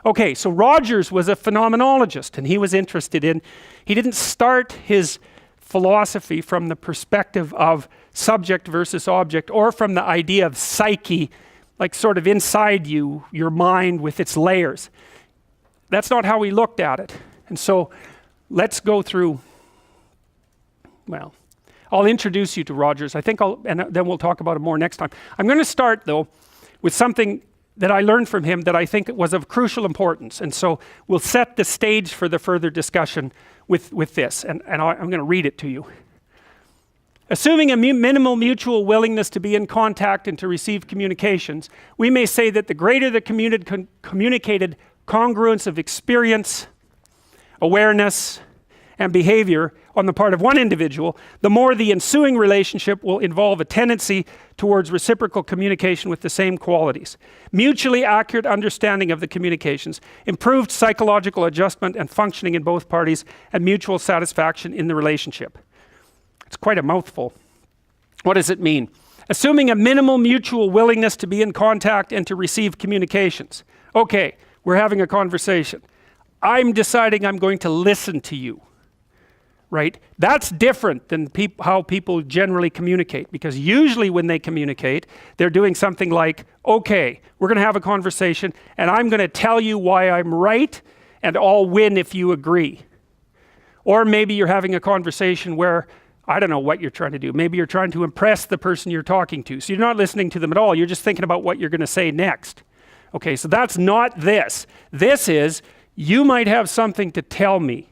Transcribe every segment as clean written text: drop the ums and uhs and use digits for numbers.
Okay, so Rogers was a phenomenologist, and he was interested in, he didn't start his philosophy from the perspective of subject versus object, or from the idea of psyche, like sort of inside you, your mind with its layers. That's not how he looked at it. And so let's go through, well, I'll introduce you to Rogers. I think and then we'll talk about it more next time. I'm going to start though with something that I learned from him that I think was of crucial importance. And so we'll set the stage for the further discussion with this. And I'm going to read it to you. Assuming a minimal mutual willingness to be in contact and to receive communications, we may say that the greater the communicated congruence of experience, awareness, and behavior on the part of one individual, the more the ensuing relationship will involve a tendency towards reciprocal communication with the same qualities, mutually accurate understanding of the communications, improved psychological adjustment and functioning in both parties, and mutual satisfaction in the relationship. It's quite a mouthful. What does it mean? Assuming a minimal mutual willingness to be in contact and to receive communications. Okay, we're having a conversation. I'm deciding I'm going to listen to you. Right? That's different than how people generally communicate, because usually when they communicate, they're doing something like, okay, we're going to have a conversation and I'm going to tell you why I'm right and I'll win if you agree. Or maybe you're having a conversation where, I don't know what you're trying to do. Maybe you're trying to impress the person you're talking to. So you're not listening to them at all. You're just thinking about what you're going to say next. Okay, so that's not this. This is, you might have something to tell me.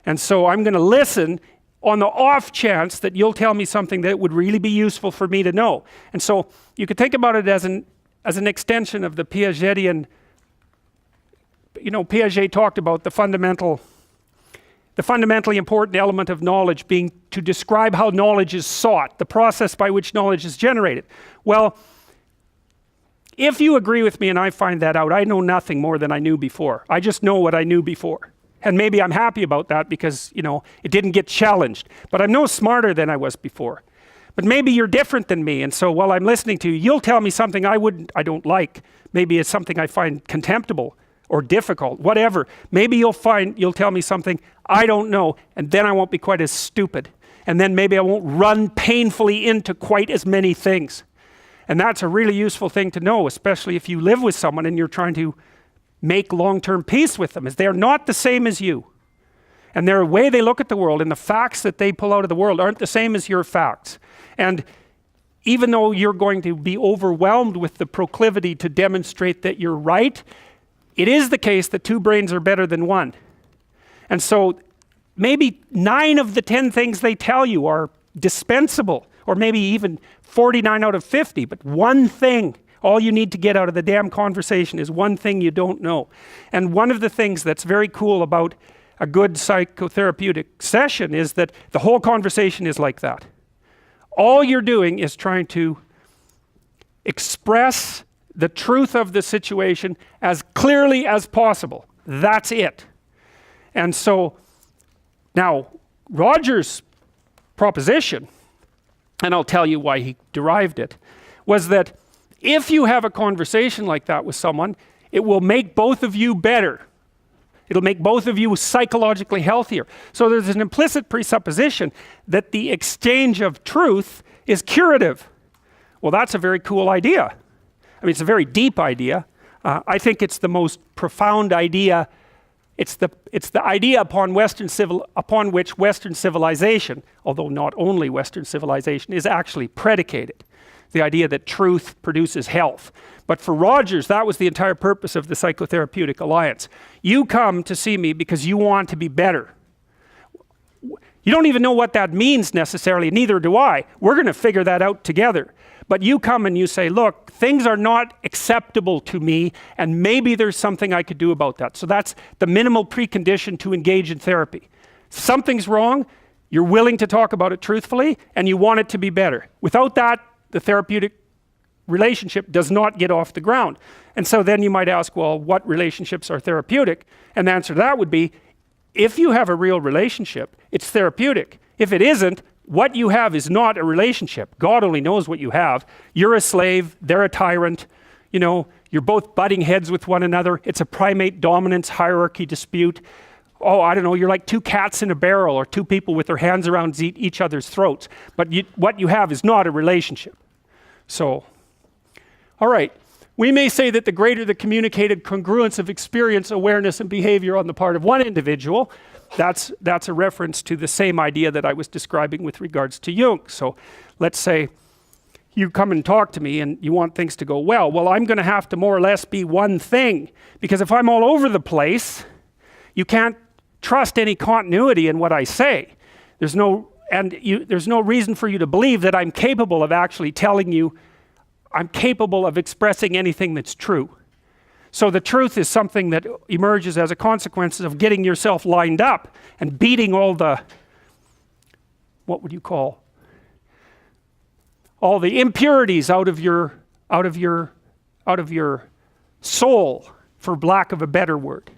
And so I'm going to listen on the off chance that you'll tell me something that would really be useful for me to know. And so you could think about it as an extension of the Piagetian, Piaget talked about the fundamentally important element of knowledge being to describe how knowledge is sought, the process by which knowledge is generated. Well, if you agree with me and I find that out, I know nothing more than I knew before. I just know what I knew before. And maybe I'm happy about that because, it didn't get challenged. But I'm no smarter than I was before. But maybe you're different than me. And so while I'm listening to you, you'll tell me something I don't like. Maybe it's something I find contemptible or difficult, whatever. Maybe you'll tell me something I don't know, and then I won't be quite as stupid. And then maybe I won't run painfully into quite as many things. And that's a really useful thing to know, especially if you live with someone and you're trying to make long-term peace with them, is they're not the same as you. And their way they look at the world and the facts that they pull out of the world aren't the same as your facts. And even though you're going to be overwhelmed with the proclivity to demonstrate that you're right, it is the case that two brains are better than one. And so maybe 9 of the 10 things they tell you are dispensable, or maybe even 49 out of 50, but one thing, all you need to get out of the damn conversation is one thing you don't know. And one of the things that's very cool about a good psychotherapeutic session is that the whole conversation is like that. All you're doing is trying to express the truth of the situation as clearly as possible. That's it. And so now Rogers' proposition, and I'll tell you why he derived it, was that if you have a conversation like that with someone, it will make both of you better. It'll make both of you psychologically healthier. So there's an implicit presupposition that the exchange of truth is curative. Well, that's a very cool idea. I mean, it's a very deep idea. I think it's the most profound idea. It's the idea upon which Western civilization, although not only Western civilization, is actually predicated. The idea that truth produces health. But for Rogers, that was the entire purpose of the Psychotherapeutic Alliance. You come to see me because you want to be better. You don't even know what that means necessarily, neither do I. We're going to figure that out together. But you come and you say, look, things are not acceptable to me, and maybe there's something I could do about that. So that's the minimal precondition to engage in therapy. Something's wrong, you're willing to talk about it truthfully, and you want it to be better. Without that, the therapeutic relationship does not get off the ground. And so then you might ask, well, what relationships are therapeutic? And the answer to that would be, if you have a real relationship, it's therapeutic. If it isn't, what you have is not a relationship. God only knows what you have. You're a slave, they're a tyrant. you're both butting heads with one another. It's a primate dominance hierarchy dispute. Oh, I don't know, you're like two cats in a barrel or two people with their hands around each other's throats. But what you have is not a relationship. So, all right. We may say that the greater the communicated congruence of experience, awareness, and behavior on the part of one individual, that's a reference to the same idea that I was describing with regards to Jung. So let's say you come and talk to me and you want things to go well. Well, I'm going to have to more or less be one thing, because if I'm all over the place, you can't trust any continuity in what I say. There's no reason for you to believe that I'm capable of actually telling you, I'm capable of expressing anything that's true. So the truth is something that emerges as a consequence of getting yourself lined up and beating all the, what would you call, all the impurities out of your soul, for lack of a better word.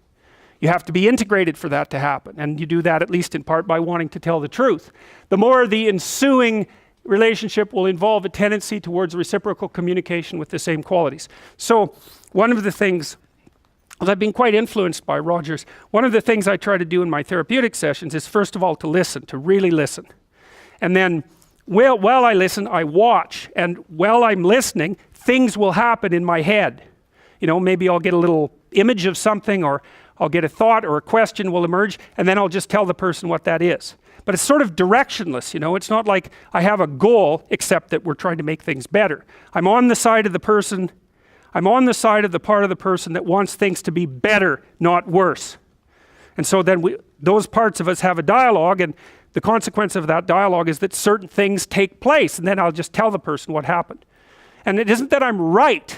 You have to be integrated for that to happen, and you do that at least in part by wanting to tell the truth. The more the ensuing relationship will involve a tendency towards reciprocal communication with the same qualities. So one of the things, I've been quite influenced by Rogers, one of the things I try to do in my therapeutic sessions is first of all to listen, to really listen. And then while I listen, I watch, and while I'm listening, things will happen in my head. You know, maybe I'll get a little image of something, or I'll get a thought or a question will emerge, and then I'll just tell the person what that is. But it's sort of directionless, you know. It's not like I have a goal, except that we're trying to make things better. I'm on the side of the person, I'm on the side of the part of the person that wants things to be better, not worse. And so then those parts of us have a dialogue, and the consequence of that dialogue is that certain things take place, and then I'll just tell the person what happened. And it isn't that I'm right.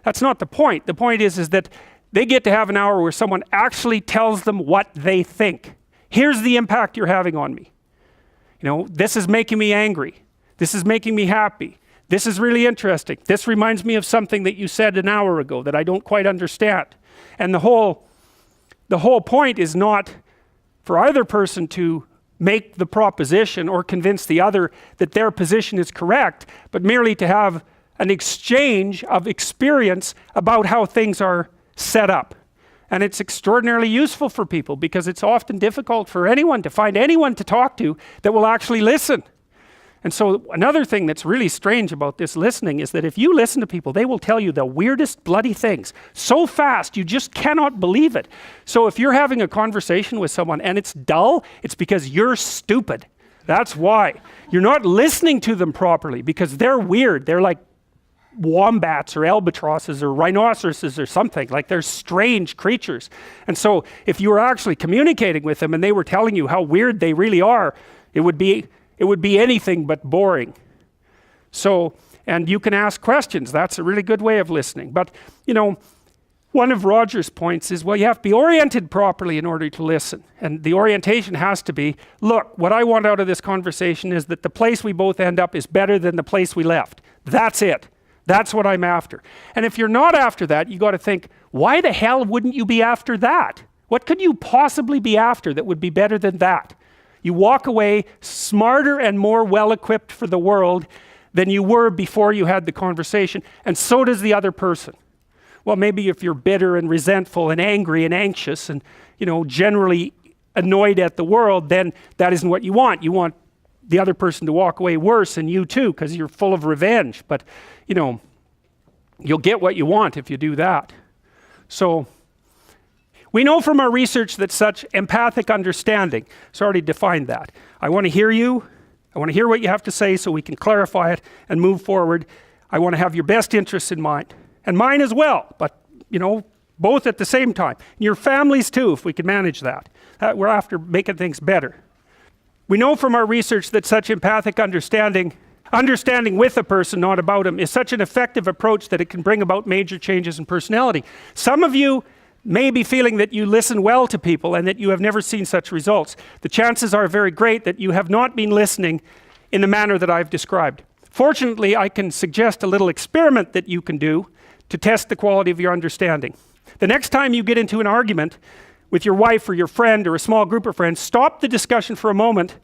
That's not the point. The point is that they get to have an hour where someone actually tells them what they think. Here's the impact you're having on me. You know, this is making me angry. This is making me happy. This is really interesting. This reminds me of something that you said an hour ago that I don't quite understand. And the whole point is not for either person to make the proposition or convince the other that their position is correct, but merely to have an exchange of experience about how things are set up. And it's extraordinarily useful for people, because it's often difficult for anyone to find anyone to talk to that will actually listen. And so another thing that's really strange about this listening is that if you listen to people, they will tell you the weirdest bloody things so fast you just cannot believe it. So if you're having a conversation with someone and it's dull, it's because you're stupid. That's why. You're not listening to them properly, because they're weird. They're like wombats or albatrosses or rhinoceroses or something. Like, they're strange creatures. And so if you were actually communicating with them and they were telling you how weird they really are, it would be anything but boring. So, and you can ask questions. That's a really good way of listening. But, you know, one of Roger's points is, well, you have to be oriented properly in order to listen. And the orientation has to be, look, what I want out of this conversation is that the place we both end up is better than the place we left. That's it. That's what I'm after. And if you're not after that, you got to think, why the hell wouldn't you be after that? What could you possibly be after that would be better than that? You walk away smarter and more well-equipped for the world than you were before you had the conversation, and so does the other person. Well, maybe if you're bitter and resentful and angry and anxious and, you know, generally annoyed at the world, then that isn't what you want. You want the other person to walk away worse, and you too, because you're full of revenge. But, you know, you'll get what you want if you do that. So we know from our research that such empathic understanding, it's already defined that. I want to hear you. I want to hear what you have to say so we can clarify it and move forward. I want to have your best interests in mind, and mine as well, but, you know, both at the same time. And your families too, if we can manage that. We're after making things better. We know from our research that such empathic understanding with a person, not about him, is such an effective approach that it can bring about major changes in personality. Some of you may be feeling that you listen well to people and that you have never seen such results. The chances are very great that you have not been listening in the manner that I've described. Fortunately, I can suggest a little experiment that you can do to test the quality of your understanding. The next time you get into an argument with your wife or your friend or a small group of friends, stop the discussion for a moment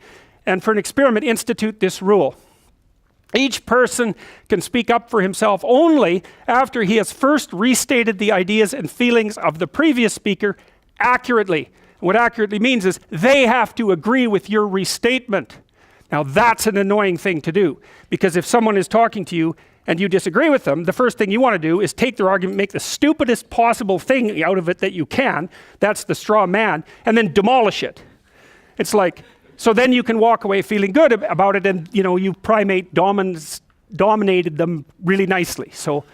and, for an experiment, institute this rule. Each person can speak up for himself only after he has first restated the ideas and feelings of the previous speaker accurately. What accurately means is they have to agree with your restatement. Now that's an annoying thing to do, because if someone is talking to you and you disagree with them, the first thing you want to do is take their argument, make the stupidest possible thing out of it that you can, that's the straw man, and then demolish it. It's like, so then you can walk away feeling good about it, and you primate dominated them really nicely. So,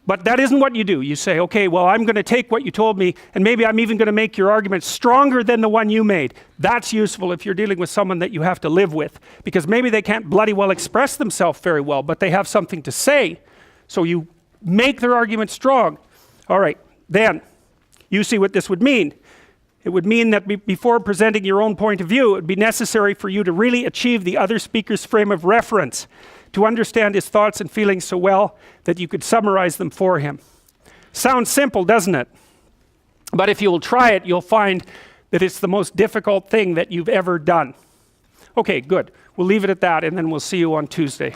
but that isn't what you do. You say, okay, well, I'm going to take what you told me, and maybe I'm even going to make your argument stronger than the one you made. That's useful if you're dealing with someone that you have to live with, because maybe they can't bloody well express themselves very well, but they have something to say. So you make their argument strong. All right, then you see what this would mean. It would mean that before presenting your own point of view, it would be necessary for you to really achieve the other speaker's frame of reference, to understand his thoughts and feelings so well that you could summarize them for him. Sounds simple, doesn't it? But if you will try it, you'll find that it's the most difficult thing that you've ever done. Okay, good. We'll leave it at that, and then we'll see you on Tuesday.